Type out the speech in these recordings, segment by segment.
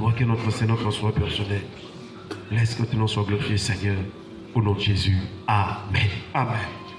toi que notre Seigneur soit personnel. Laisse que ton nom soit glorifié, Seigneur. Au nom de Jésus. Amen. Amen.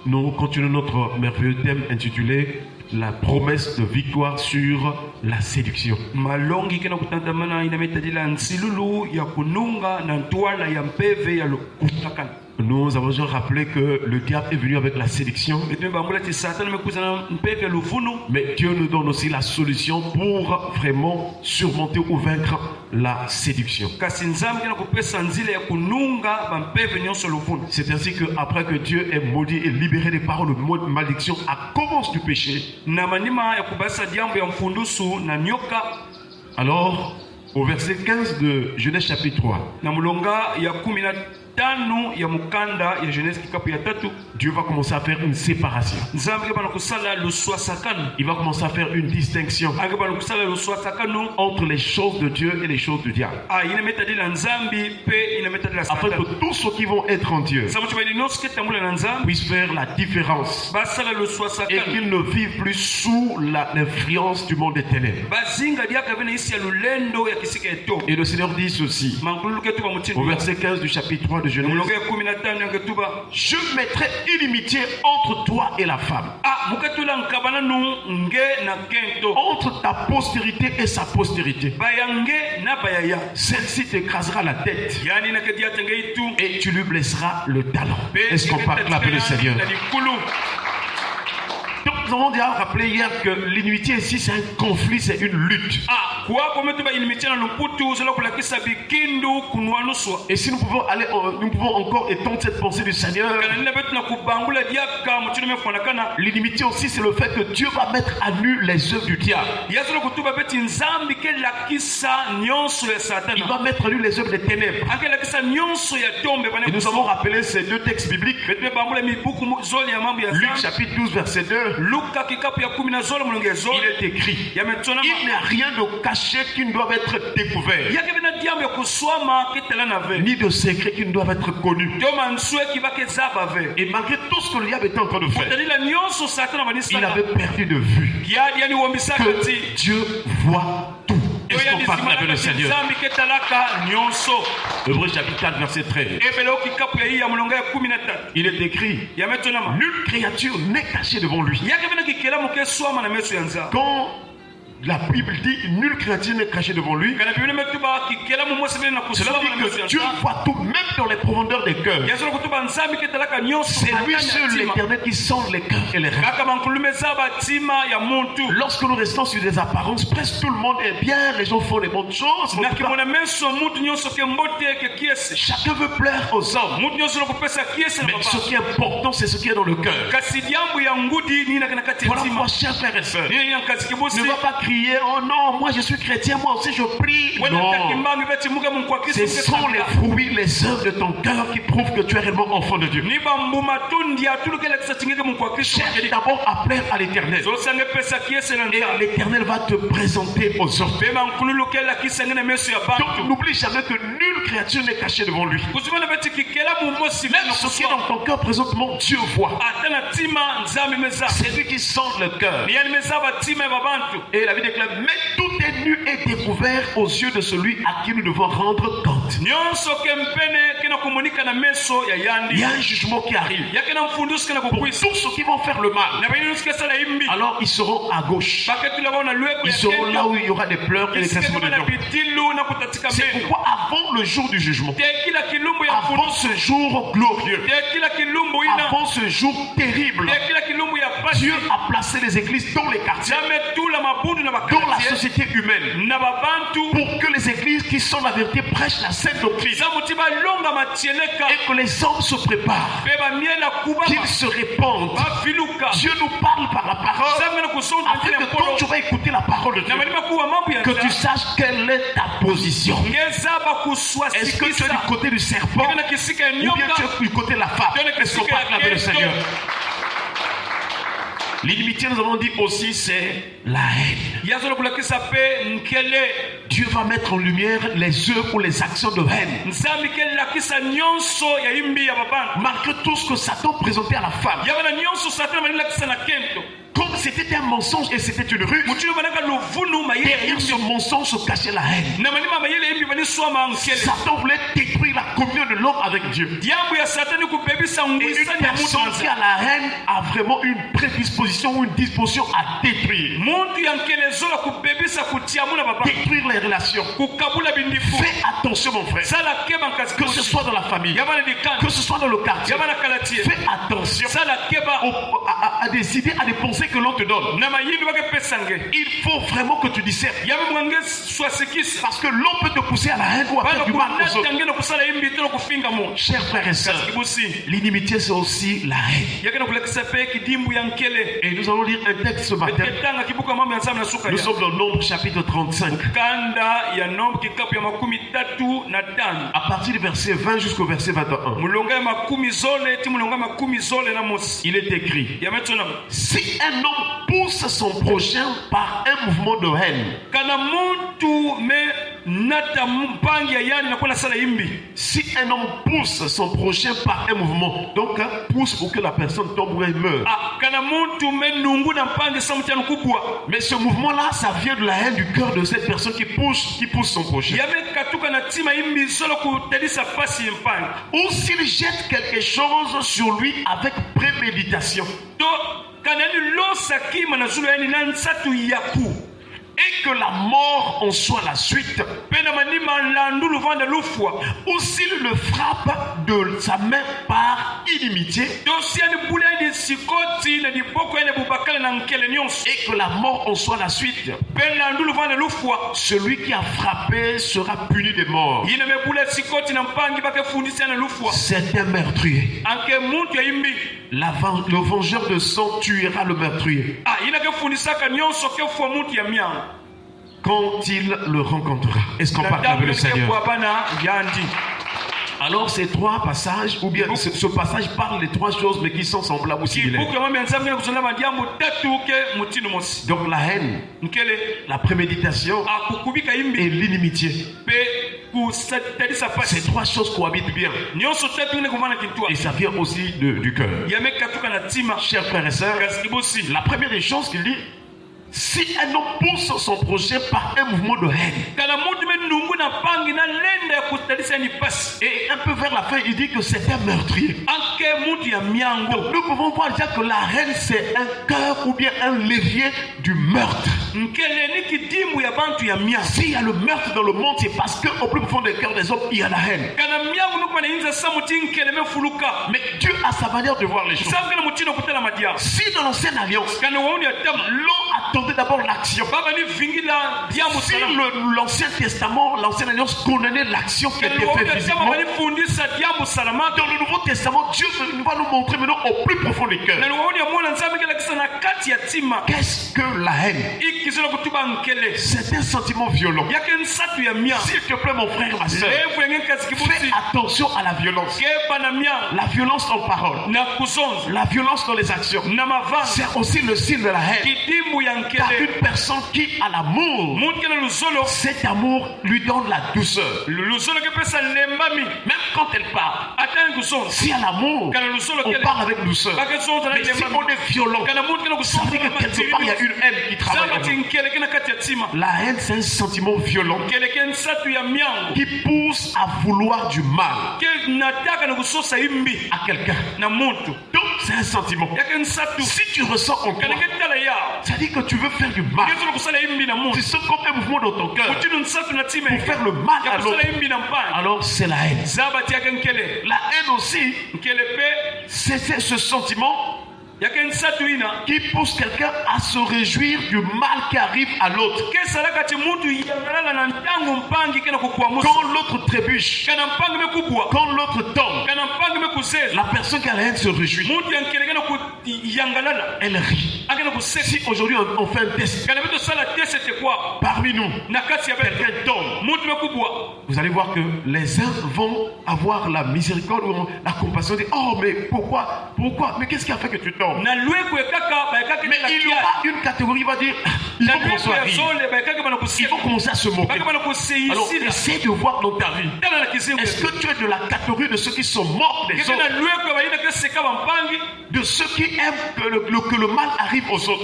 Nous continuons notre merveilleux thème intitulé La promesse de victoire sur la séduction. Malongi kena kutantamana inametadila nsilulu ya kununga na ntwala ya mpeve ya lukutakana. Nous avons déjà rappelé que le diable est venu avec la séduction. Mais Dieu nous donne aussi la solution pour vraiment surmonter ou vaincre la séduction. C'est ainsi qu'après que Dieu est maudit et libéré des paroles de malédiction à cause du péché, alors au verset 15 de Genèse chapitre 3, Dieu va commencer à faire une séparation. Il va commencer à faire une distinction entre les choses de Dieu et les choses du diable. Afin que tous ceux qui vont être en Dieu puissent faire la différence et qu'ils ne vivent plus sous l'influence du monde des ténèbres. Et le Seigneur dit ceci au verset 15 du chapitre 3 de Genèse: je mettrai inimitié entre toi et la femme, entre ta postérité et sa postérité. Celle-ci t'écrasera la tête et tu lui blesseras le talon. Est-ce qu'on peut acclamer le Seigneur? Donc nous avons déjà rappelé hier que l'inimitié ici c'est un conflit, c'est une lutte. Et si nous pouvons aller, nous pouvons encore étendre cette pensée du Seigneur. L'inimitié aussi c'est le fait que Dieu va mettre à nu les œuvres du diable. Il va mettre à nu les œuvres des ténèbres. Et nous avons rappelé ces deux textes bibliques. Luc chapitre 12 verset 2. Il est écrit: il n'y a rien de caché qui ne doit être découvert, ni de secret qui ne doit être connu. Et malgré tout ce que le diable était en train de faire, il avait perdu de vue que Dieu voit tout. Est-ce qu'on parle avec le Seigneur? Hébreux chapitre 4 verset 13. Il est écrit: nulle créature n'est cachée devant lui. Quand la Bible dit nulle créature n'est cachée devant lui, cela veut dire que Dieu voit tout, même dans les profondeurs des cœurs. C'est lui seul, l'Éternel, qui sonde les cœurs et les reins. Lorsque nous restons sur des apparences, presque tout le monde est bien, les gens font les bonnes choses. Chacun veut plaire aux hommes. Mais ce qui est important, c'est ce qui est dans le cœur. Voilà pourquoi, chers frères et sœurs, ne va pas crier: oh non, moi je suis chrétien, moi aussi je prie. Non, ce sont les fruits, les œuvres de ton cœur qui prouvent que tu es réellement enfant de Dieu. Cherche d'abord à plaire à l'Éternel, et l'Éternel va te présenter aux autres. Donc n'oublie jamais que nulle créature n'est cachée devant lui. Même ce qui est dans ton cœur présentement, Dieu voit. C'est lui qui sonde le cœur. Et la vie déclare: mais tout est nu et découvert aux yeux de celui à qui nous devons rendre compte. Il y a un jugement qui arrive pour tous ceux qui vont faire le mal. Alors ils seront à gauche. Ils seront là où il y aura des pleurs et des crissements de dents. C'est pourquoi avant le jour du jugement, avant ce jour glorieux, avant ce jour terrible, Dieu a placé les églises dans les quartiers, dans la société humaine, pour que les églises qui sont la vérité prêchent la sainte doctrine, et que les hommes se préparent, qu'ils se répandent. Dieu nous parle par la parole, afin que quand tu vas écouter la parole de Dieu, que tu saches quelle est ta position. Est-ce que tu es du côté du serpent ou bien tu es du côté de la femme? Est-ce qu'on parle avec le Seigneur? L'inimitié, nous avons dit aussi, c'est la haine. Dieu va mettre en lumière les œuvres ou les actions de haine. Malgré tout ce que Satan présentait à la femme, comme c'était un mensonge et c'était une ruse. Derrière ce mensonge se cachait la haine. Satan voulait détruire la communion de l'homme avec Dieu. Et une personne qui a la haine a vraiment une prédisposition ou une disposition à détruire. Détruire les relations. Fais attention mon frère. Que ce soit dans la famille, que ce soit dans le quartier. Fais attention à des idées, à des pensées que l'on te donne. Il faut vraiment que tu discernes. Parce que l'on peut te pousser à la haine ou à faire du mal aux autres. Chers frères et sœurs, l'inimitié c'est aussi la haine. Et nous allons lire un texte ce matin. Nous sommes dans Nombre chapitre 35. À partir du verset 20 jusqu'au verset 21. Il est écrit: si un homme pousse son prochain par un mouvement de haine, si un homme pousse son prochain par un mouvement, donc pousse pour que la personne tombe ou elle meure. Mais ce mouvement-là, ça vient de la haine du cœur de cette personne qui pousse son prochain. Ou s'il jette quelque chose sur lui avec préméditation, et que la mort en soit la suite, ou s'il le frappe de sa main par inimitié, et que la mort en soit la suite, celui qui a frappé sera puni de mort. C'est un meurtrier. Le vengeur de sang tuera le meurtrier quand il le rencontrera. Est-ce qu'on parle avec le Seigneur? Alors ces trois passages, ou bien ce passage parle des trois choses mais qui sont semblables ou similaires. Donc la haine, la préméditation et l'inimitié. Ces trois choses cohabitent bien. Et ça vient aussi du cœur. Chers frères et sœurs, la première des choses qu'il dit: si un homme pousse son prochain par un mouvement de haine, et un peu vers la fin, il dit que c'est un meurtrier. Donc nous pouvons voir déjà que la haine, c'est un cœur ou bien un levier du meurtre. S'il y a le meurtre dans le monde, c'est parce qu'au plus profond des cœurs des hommes, il y a la haine. Mais Dieu a sa manière de voir les choses. Si dans l'ancienne alliance, l'on attendait d'abord l'action. Si l'Ancien Testament, l'ancienne alliance condamnait l'action qui était faite physiquement, dans le Nouveau Testament, Dieu va nous montrer maintenant au plus profond des cœurs. Qu'est-ce que la haine? C'est un sentiment violent. S'il te plaît mon frère, ma soeur, fais attention à la violence. La violence en parole, la violence dans les actions, c'est aussi le signe de la haine. Car une personne qui a l'amour, cet amour lui donne la douceur. Même quand elle parle, si elle a l'amour, on parle avec douceur. Mais si on est violent, ça veut dire que quelque part il y a une haine qui travaille. La haine, c'est un sentiment violent qui pousse à vouloir du mal à quelqu'un. Donc c'est un sentiment. Si tu ressens en toi, ça dit que tu veux faire du mal, tu sens comme un mouvement dans ton cœur pour faire le mal à l'autre, alors c'est la haine. La haine aussi, c'est ce sentiment qui pousse quelqu'un à se réjouir du mal qui arrive à l'autre. Quand l'autre trébuche, quand l'autre tombe, la personne qui a la haine se réjouit. Elle rit. Si aujourd'hui on fait un test, parmi nous, quelqu'un tombe, vous allez voir que les uns vont avoir la miséricorde ou la compassion, dire: oh mais pourquoi, mais qu'est-ce qui a fait que tu tombes? Mais il y aura une catégorie qui va dire: Il faut qu'on soit rire. Il faut commencer à se moquer. Alors, essaie de voir dans ta vie. Est-ce que tu es de la catégorie de ceux qui sont morts des autres? De ceux qui aiment que le mal arrive aux autres?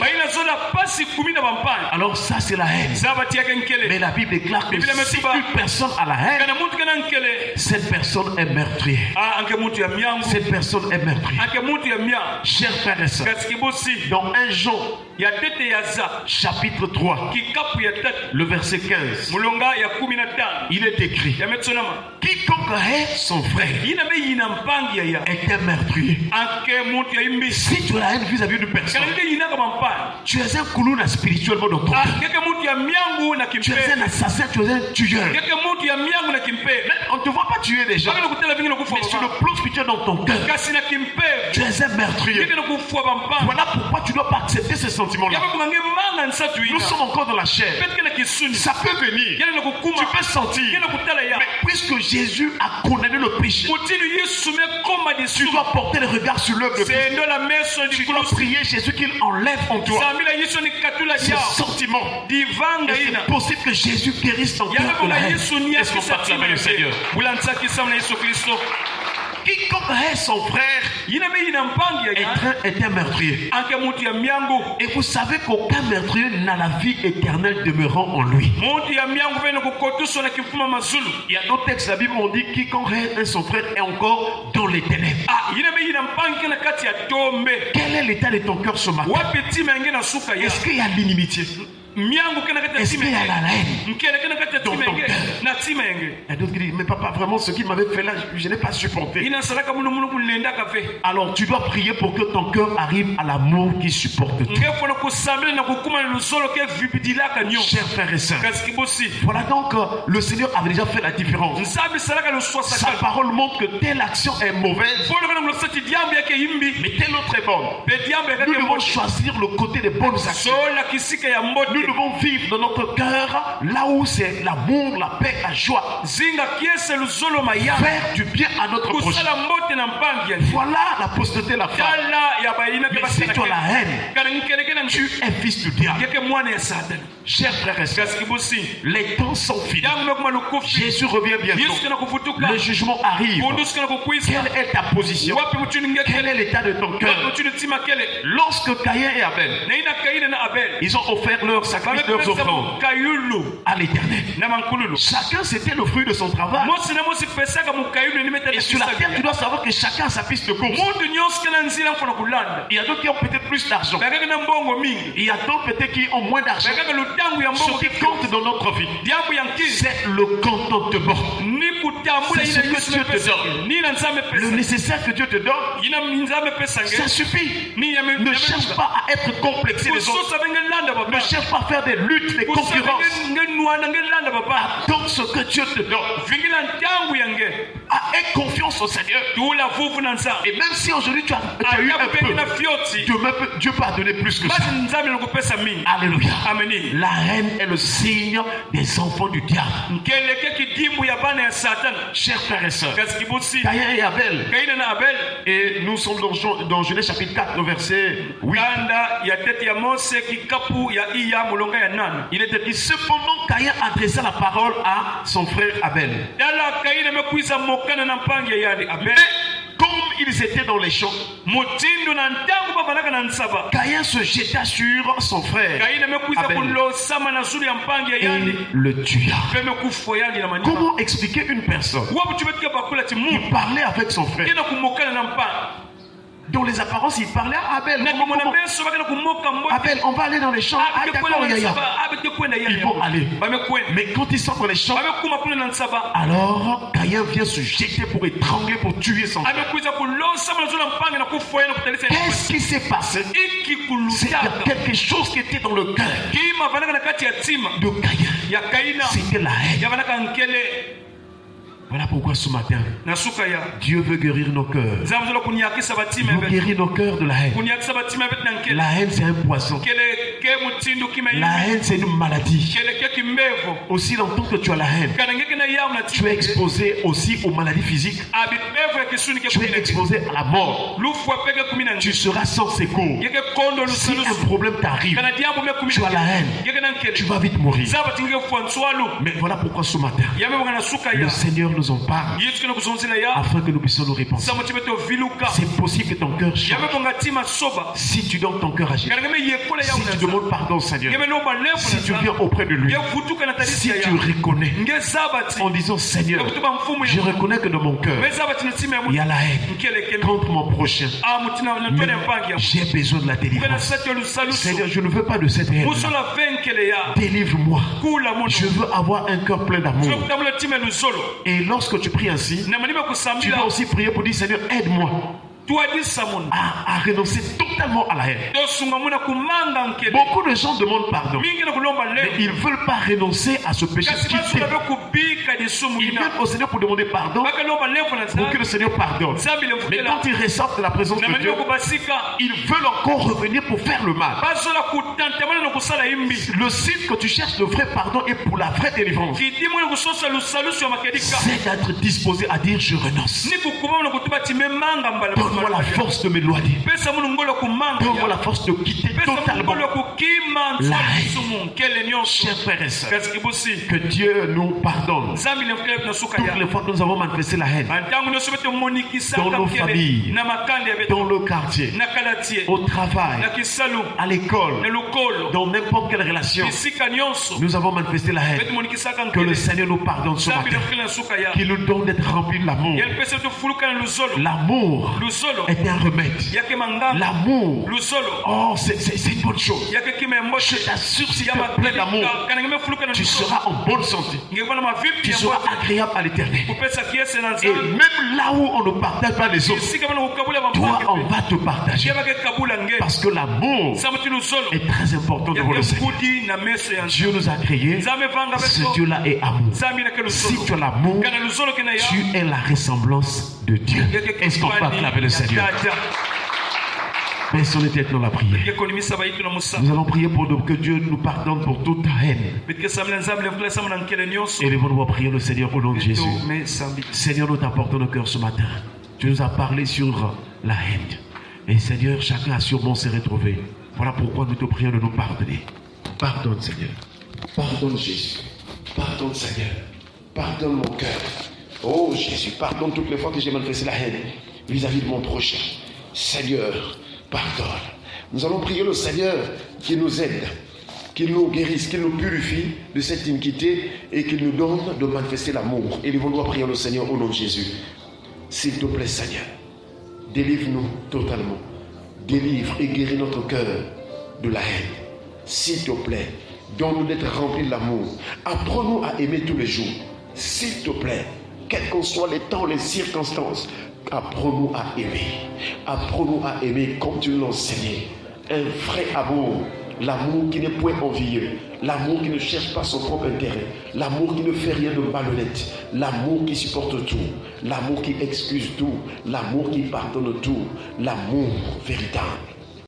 Alors ça c'est la haine. Mais la Bible déclare que si une personne a la haine, cette personne est meurtrière. Cette personne est meurtrière. Chers frères et sœurs, dans 1 Jean chapitre 3, le verset 15, il est écrit: quiconque hait son frère est un meurtrier. Si tu as la haine vis-à-vis d'une personne, tu es un koulouna spirituellement dans ton cœur. Tu es un assassin, tu es un tueur. On ne te voit pas tuer les gens, mais sur le plan spirituel dans ton cœur, tu es un meurtrier. Voilà pourquoi tu ne dois pas accepter ce sentiment-là. Nous sommes encore dans la chair. Ça peut venir, tu peux sentir. Mais puisque Jésus a condamné le péché, tu dois porter le regard sur l'œuvre de Christ. Tu dois prier Jésus qu'il enlève en toi ce sentiment. Et c'est possible que Jésus guérisse ton cœur de la haine. Est-ce qu'on peut acclamer le Seigneur? Quiconque hait son frère est un meurtrier. Et vous savez qu'aucun meurtrier n'a la vie éternelle demeurant en lui. Il y a d'autres textes de la Bible où on dit quiconque hait son frère est encore dans les ténèbres. Quel est l'état de ton cœur ce matin? Est-ce qu'il y a l'inimitié? Est-ce qu'il y a la haine dans ton cœur? Il y a d'autres qui disent mais papa, vraiment ce qu'il m'avait fait là, je n'ai pas supporté. Alors tu dois prier pour que ton cœur arrive à l'amour qui supporte tout. Chers frères et sœurs, voilà donc le Seigneur avait déjà fait la différence. Sa parole montre que telle action est mauvaise, mais telle autre est bonne. Nous devons choisir le côté des bonnes actions. Nous devons vivre dans notre cœur là où c'est l'amour, la paix, la joie. Faire du bien à notre prochain. Voilà la postérité de la femme. Mais si tu as la haine, tu es fils du diable. Chers frères et sœurs, les temps sont finis. Jésus revient bientôt. Le jugement arrive. Quelle est ta position? Quel est l'état de ton cœur? Lorsque Caïn et Abel, ils ont offert leur sacrifice, leurs offrandes à l'Éternel. Chacun c'était le fruit de son travail. Et sur la terre, tu dois savoir que chacun a sa piste de course. Il y a d'autres qui ont peut-être plus d'argent. Il y a d'autres peut-être qui ont moins d'argent. Ce qui compte dans notre vie, c'est le contentement. C'est ce que Dieu te donne. Le nécessaire que Dieu te donne, ça suffit. Ne cherche pas à être complexé des autres. Ne cherche pas à faire des luttes, des concurrences. Attends ce que Dieu te donne. Aie confiance au Seigneur. Et même si aujourd'hui tu as eu un peu, Dieu peut donner plus que ça. Alléluia. La haine est le signe des enfants du diable. Chers frères et sœurs, Caïn et Abel. Et nous sommes dans Genèse chapitre 4, le verset 8. Il était dit cependant Caïn adressa la parole à son frère Abel. Mais comme ils étaient dans les champs, Caïn se jeta sur son frère Abel et le tua. Comment expliquer une personne qui parlait avec son frère? Dans les apparences, il parlait à Abel. Abel, on va aller dans les champs. Ah, d'accord, Yaya. Ils vont aller. Mais quand ils sont dans les champs, alors Caïn vient se jeter pour étrangler, pour tuer son frère. Qu'est-ce qui s'est passé? Il y a quelque chose qui était dans le cœur de Caïn. C'était la haine. Voilà pourquoi ce matin, Dieu veut guérir nos cœurs. Il veut guérir nos cœurs de la haine. La haine, c'est un poison. La haine, c'est une maladie. Aussi longtemps que tu as la haine, tu es exposé aussi aux maladies physiques. Tu es exposé à la mort. Tu seras sans secours. Si un problème t'arrive, tu as la haine, tu vas vite mourir. Mais voilà pourquoi ce matin, le Seigneur nous en parle afin que nous puissions nous répandre. C'est possible que ton cœur change. Si tu donnes ton cœur à Jésus, si tu demandes pardon au Seigneur, si tu viens auprès de lui, si tu reconnais en disant Seigneur, je reconnais que dans mon cœur il y a la haine contre mon prochain, mais j'ai besoin de la délivrance. Seigneur, je ne veux pas de cette haine. Délivre-moi. Je veux avoir un cœur plein d'amour. Et lorsque tu pries ainsi, tu vas aussi prier pour dire Seigneur, aide-moi à renoncer totalement à la haine. Beaucoup de gens demandent pardon, mais ils ne veulent pas renoncer à ce péché. Ils viennent au Seigneur pour demander pardon, pour que le Seigneur pardonne. Mais quand ils ressortent de la présence de Dieu, ils veulent encore revenir pour faire le mal. Le signe que tu cherches le vrai pardon et pour la vraie délivrance, c'est d'être disposé à dire je renonce. Donne-moi la force de m'éloigner. Donne-moi la force de quitter totalement la haine. Chers frères et sœurs, que Dieu nous pardonne. Toutes les fois que nous avons manifesté la haine dans nos familles, dans le quartier, au travail, à l'école, dans n'importe quelle relation, nous avons manifesté la haine. Que le Seigneur nous pardonne ce matin, qu'il nous donne d'être remplis de l'amour. L'amour est un remède. L'amour, oh, c'est une bonne chose. Je t'assure, si tu es plein d'amour, tu seras en bonne santé. Tu seras agréable à l'Éternel. Et même là où on ne partage pas les autres, toi, on va te partager. Parce que l'amour est très important devant le Seigneur. Dieu nous a créés. Ce Dieu-là est amour. Si tu as l'amour, tu es la ressemblance de Dieu. Est-ce qu'on peut acclamer le Seigneur? Baissons les têtes dans la prière. Nous allons prier pour que Dieu nous pardonne pour toute haine. Élevons-nous à prier le Seigneur au nom de Jésus. Seigneur, nous t'apportons nos cœurs ce matin. Tu nous as parlé sur la haine. Et Seigneur, chacun a sûrement s'est retrouvé. Voilà pourquoi nous te prions de nous pardonner. Pardonne Seigneur. Pardonne Jésus. Pardonne Seigneur. Pardonne mon cœur. Oh Jésus, pardonne toutes les fois que j'ai manifesté la haine vis-à-vis de mon prochain. Seigneur, pardonne. Nous allons prier le Seigneur qui nous aide, qu'il nous guérisse, qu'il nous purifie de cette iniquité et qu'il nous donne de manifester l'amour. Et nous allons prier le Seigneur au nom de Jésus. S'il te plaît Seigneur, délivre-nous totalement. Délivre et guéris notre cœur de la haine. S'il te plaît, donne-nous d'être remplis de l'amour. Apprends-nous à aimer tous les jours. S'il te plaît, quels qu'en soient les temps, les circonstances, apprends-nous à aimer. Apprends-nous à aimer comme tu l'as enseigné. Un vrai amour. L'amour qui n'est point envieux. L'amour qui ne cherche pas son propre intérêt. L'amour qui ne fait rien de malhonnête. L'amour qui supporte tout. L'amour qui excuse tout. L'amour qui pardonne tout. L'amour véritable.